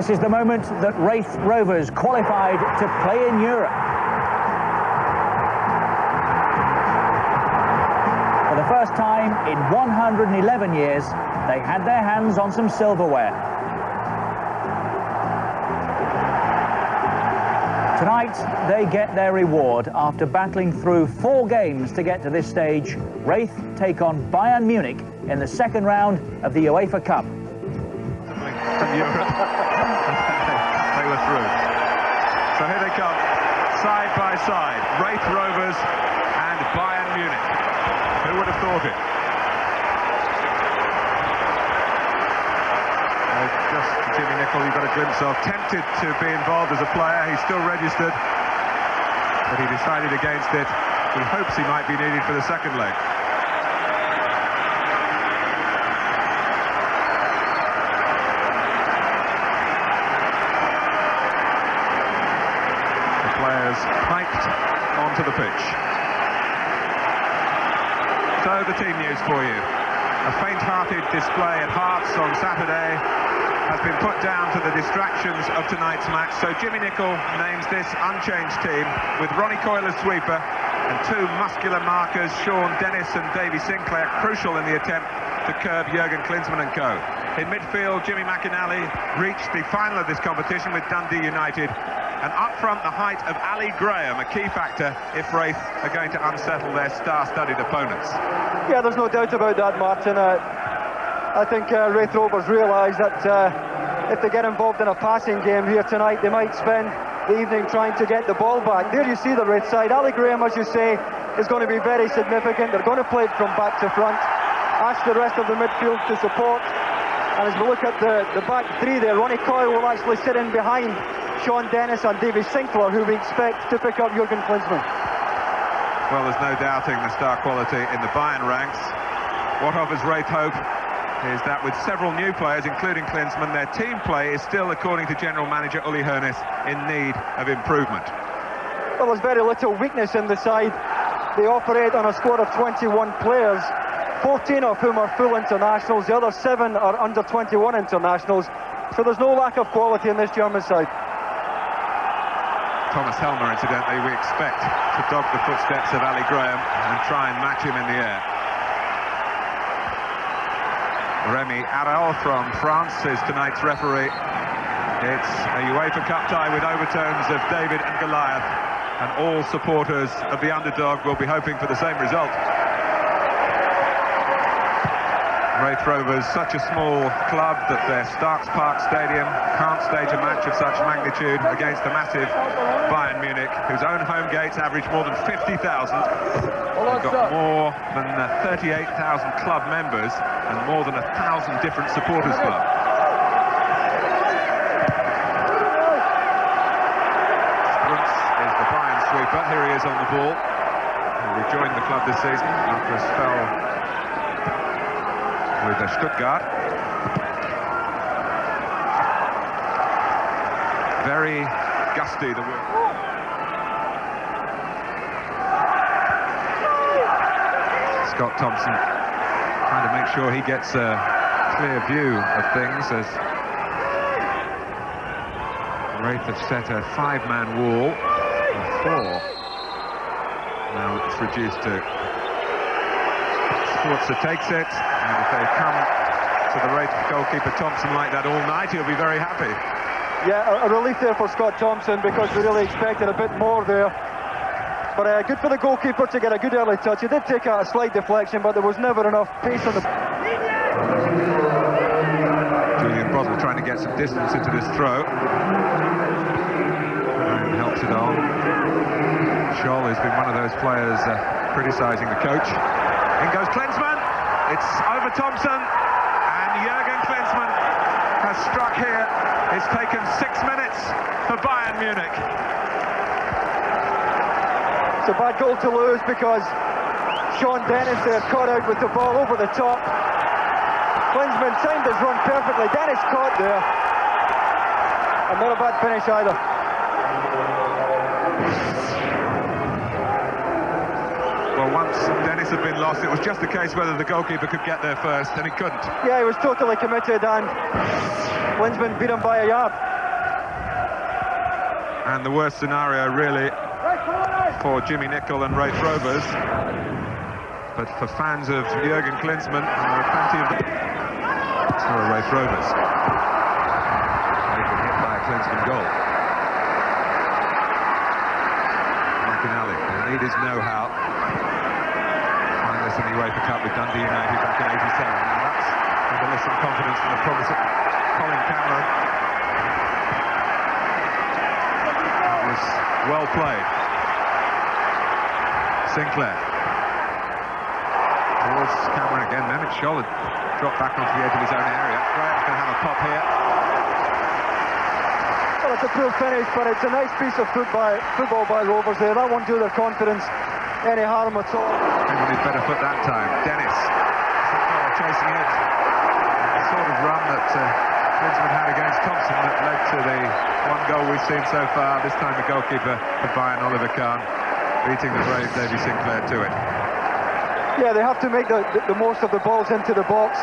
This is the moment that Raith Rovers qualified to play in Europe. For the first time in 111 years, they had their hands on some silverware. Tonight, they get their reward. After battling through 4 games to get to this stage, Raith take on Bayern Munich in the second round of the UEFA Cup. From Europe. They were through. So here they come, side by side, Raith Rovers and Bayern Munich. Who would have thought it? Just Jimmy Nicholl, you got a glimpse of, tempted to be involved as a player. He's still registered, but he decided against it. He hopes he might be needed for the second leg. The players piped onto the pitch. So the team news for you. A faint-hearted display at Hearts on Saturday has been put down to the distractions of tonight's match. So Jimmy Nicholl names this unchanged team with Ronnie Coyle as sweeper and 2 muscular markers, Sean Dennis and Davy Sinclair, crucial in the attempt to curb Jurgen Klinsmann and co. In midfield, Jimmy McInally reached the final of this competition with Dundee United. And up front, the height of Ali Graham, a key factor if Raith are going to unsettle their star-studded opponents. Yeah, there's no doubt about that, Martin. I think Raith Rovers realise that if they get involved in a passing game here tonight, they might spend the evening trying to get the ball back. There you see the Raith side. Ali Graham, as you say, is going to be very significant. They're going to play it from back to front. Ask the rest of the midfield to support. And as we look at the back 3 there, Ronnie Coyle will actually sit in behind Sean Dennis and Davy Sinclair, who we expect to pick up Jurgen Klinsmann. Well, there's no doubting the star quality in the Bayern ranks. What offers Raith hope is that with several new players, including Klinsmann, their team play is still, according to General Manager Uli Hoeneß, in need of improvement. Well, there's very little weakness in the side. They operate on a squad of 21 players, 14 of whom are full internationals. The other 7 are under 21 internationals. So there's no lack of quality in this German side. Thomas Helmer, incidentally, we expect to dog the footsteps of Ali Graham and try and match him in the air. Rémi Arel from France is tonight's referee. It's a UEFA Cup tie with overtones of David and Goliath, and all supporters of the underdog will be hoping for the same result. Raith Rovers, such a small club that their Starks Park Stadium can't stage a match of such magnitude against the massive Bayern Munich, whose own home gates average more than 50,000. They've got more than 38,000 club members and more than 1,000 different supporters clubs. Spruntz is the Bayern sweeper. Here he is on the ball. He rejoined the club this season after a spell with Stuttgart. Very gusty, the wind. Scott Thompson trying to make sure he gets a clear view of things as Raith have set a 5-man wall of 4. Now it's reduced to Schwarzer takes it, and if they come to the Raith goalkeeper Thompson like that all night, he'll be very happy. Yeah, a relief there for Scott Thompson, because we really expected a bit more there. But good for the goalkeeper to get a good early touch. He did take a slight deflection, but there was never enough pace on the... Julian Broddle trying to get some distance into this throw. And helps it on. Scholl has been one of those players criticising the coach. In goes Klinsmann. It's over Thompson. And Jurgen Klinsmann has struck here. It's taken 6 minutes for Bayern Munich. It's a bad goal to lose, because Sean Dennis there caught out with the ball over the top. Klinsmann timed his run perfectly. Dennis caught there. And not a bad finish either. Well, once Dennis had been lost, it was just a case whether the goalkeeper could get there first, and he couldn't. Yeah, he was totally committed, and Klinsmann beat him by a yard. And the worst scenario, really, for Jimmy Nicol and Raith Rovers. But for fans of Jurgen Klinsmann, there are plenty of them. So are Raith Rovers. They've been hit by a Klinsmann goal. McInally, the need is know-how. Find this in the UEFA Cup with Dundee United back in '87. Now that's going to listen confidence from the promise of Colin Cameron. That was well played. Sinclair. Towards Cameron again. Mehmet Scholl had dropped back onto the edge of his own area. Graham's going to have a pop here. Well, it's a poor finish, but it's a nice piece of football by Rovers there. That won't do their confidence any harm at all. Came on his better foot that time. Dennis. Sinclair chasing it. The sort of run that Klinsmann had against Thompson that led to the one goal we've seen so far. This time the goalkeeper for Bayern, Oliver Kahn, beating the brave Davy Sinclair to it. Yeah, they have to make the most of the balls into the box.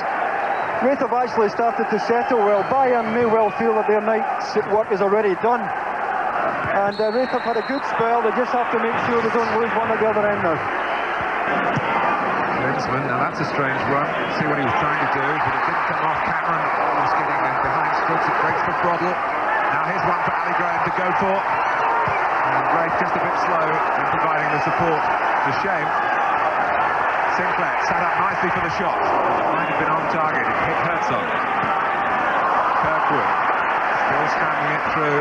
Raith have actually started to settle well. Bayern may well feel that their night's work is already done. And Raith have had a good spell. They just have to make sure they don't lose one at the other end now. Klinsmann, now that's a strange run. See what he was trying to do, but it didn't come off. Cameron was getting behind Scruggs. It breaks for Broddle. Now here's one for Ali Graham to go for. And Raith just a bit slow in providing the support. It's a shame. Sinclair sat up nicely for the shot. It might have been on target. It hit Herzog. Kirkwood still scrambling it through.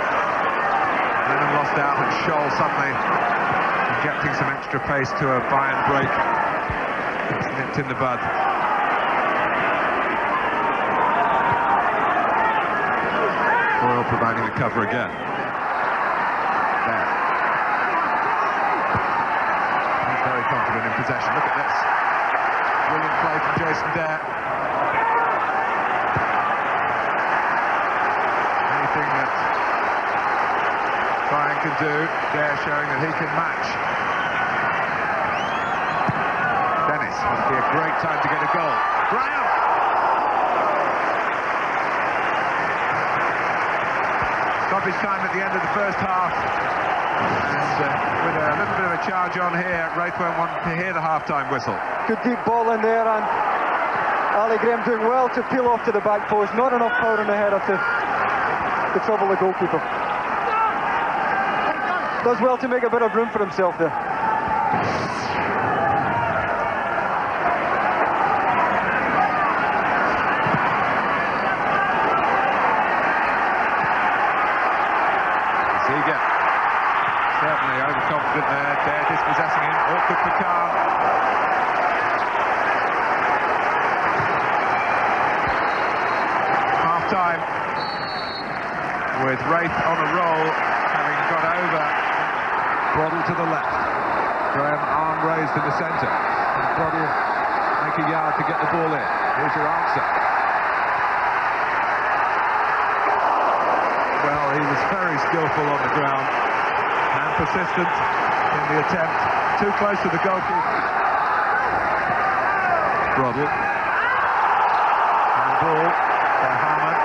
Lennon lost out, and Scholl suddenly injecting some extra pace to a Bayern break. It's nipped in the bud. Boyle providing the cover again. There. He's very confident in possession. Look at this. Brilliant play from Jason Dare. Anything that Bayern can do, Dare showing that he can match. Dennis, must be a great time to get a goal. Graham! Stoppage time at the end of the first half. And with a little bit of a charge on here, Raith won't want to hear the half-time whistle. Good deep ball in there, and Ali Graham doing well to peel off to the back post. Not enough power in the header to trouble the goalkeeper. Does well to make a bit of room for himself there. Ziege. Certainly overconfident there. Dare dispossessing him. Awkward for Kahn. Half-time with Raith on a roll, having got over. Broddle to the left. Graham arm raised in the centre. And Broddle make a yard to get the ball in. Here's your answer. Well, he was very skillful on the ground and persistent in the attempt. Too close to the goalkeeper. Broddle. And ball by Harman.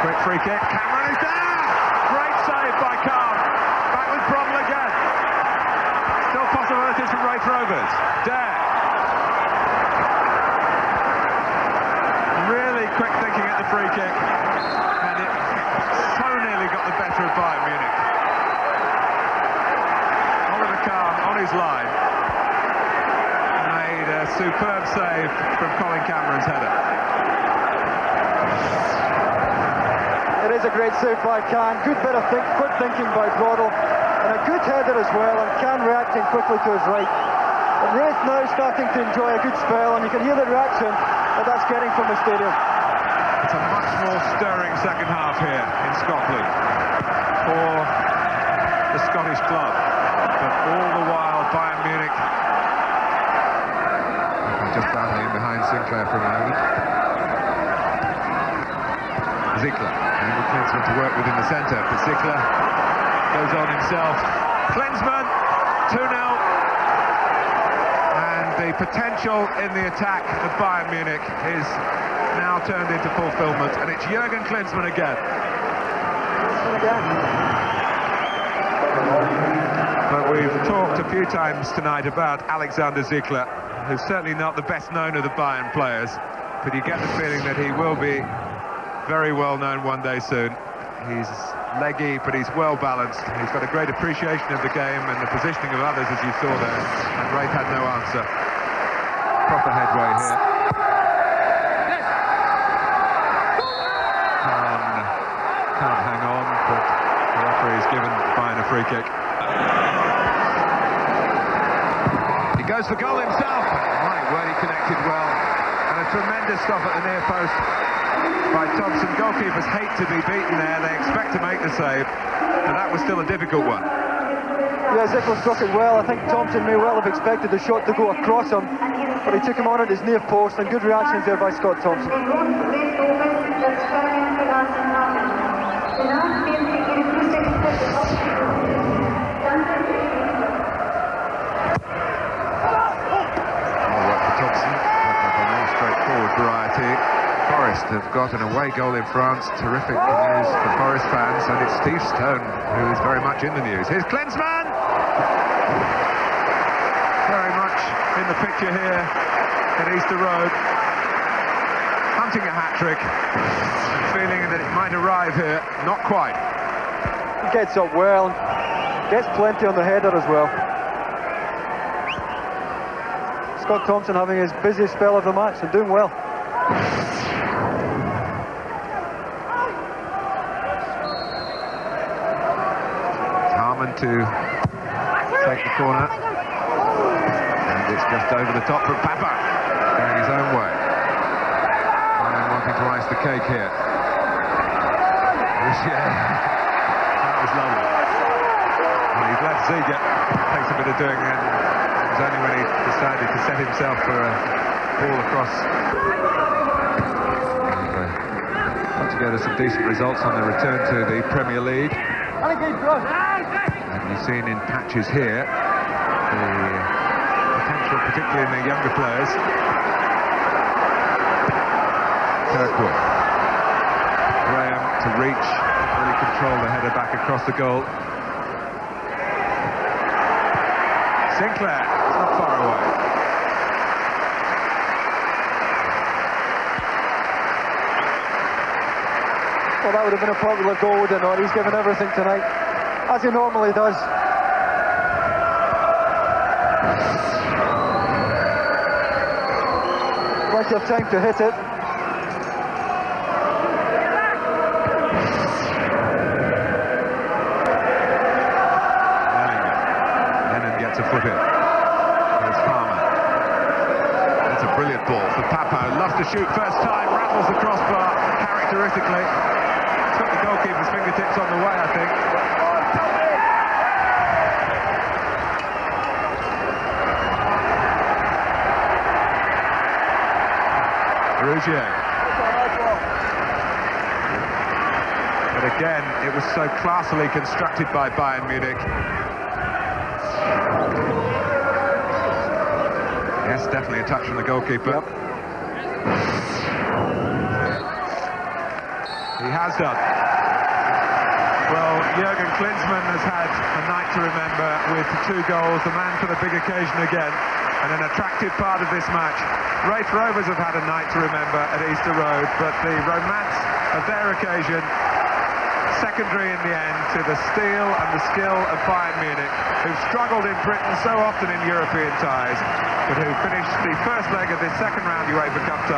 Quick free kick. Cameron is down! Great save by Kahn. Back with Broddle again. Still possibilities for Raith Rovers. Dare. Really quick thinking at the free kick. And it so nearly got the better of Bayern Munich. Oliver Kahn on his line. Made a superb save from Colin Cameron's header. It is a great save by Kahn. Good bit of quick thinking by Broddle. And a good header as well, and Kahn reacting quickly to his right. And Raith now starting to enjoy a good spell, and you can hear the reaction that that's getting from the stadium. It's a much more stirring second half here in Scotland for the Scottish club. But all the while, Bayern Munich just battling in behind Sinclair for a moment. Ziegler, and with Klinsmann to work with in the centre, but Ziegler goes on himself. Klinsmann, 2-0. And the potential in the attack of Bayern Munich is now turned into fulfilment, and it's Jurgen Klinsmann again. talked a few times tonight about Alexander Ziegler, who's certainly not the best known of the Bayern players, but you get the feeling that he will be very well known one day soon. He's leggy, but he's well balanced. He's got a great appreciation of the game and the positioning of others, as you saw there, and Raith had no answer. Proper headway here. Can't hang on, but the referee's given Bayern a free kick. He goes for goal himself. My word, he connected well. And a tremendous stop at the near post by Thompson. Goalkeepers hate to be beaten there. They expect to make the save, and that was still a difficult one. Yeah, Ziegler struck it well. I think Thompson may well have expected the shot to go across him, but he took him on at his near post, and good reactions there by Scott Thompson. Variety. Forest have got an away goal in France. Terrific news for Forest fans, and it's Steve Stone who is very much in the news. Here's Klinsmann! Very much in the picture here at Easter Road. Hunting a hat-trick and feeling that it might arrive here. Not quite. He gets up well, gets plenty on the header as well. Scott Thompson having his busiest spell of the match and doing well. Harman to take the corner, and it's just over the top from Papa, going his own way. Bayern wanting to ice the cake here. That was lovely. And he's left Ziegler, takes a bit of doing, and it was only when he decided to set himself for a ball across. Put together some decent results on their return to the Premier League. And you've seen in patches here the potential, particularly in the younger players. Kirkwood. Graham to reach, really control the header back across the goal. Sinclair, it's not far away. Well, that would have been a popular goal, would it not? He's given everything tonight, as he normally does. Like to have time to hit it. To flip it. Here's Farmer. That's a brilliant ball for Papo. Loves to shoot first time, rattles the crossbar characteristically. Took the goalkeeper's fingertips on the way, I think. Rougier. But again, it was so classily constructed by Bayern Munich. Yes, definitely a touch from the goalkeeper. Yep. He has done. Well, Jurgen Klinsmann has had a night to remember with 2 goals, the man for the big occasion again, and an attractive part of this match. Raith Rovers have had a night to remember at Easter Road, but the romance of their occasion secondary in the end to the steel and the skill of Bayern Munich, who've struggled in Britain so often in European ties, but who finished the first leg of this second round UEFA Cup tie.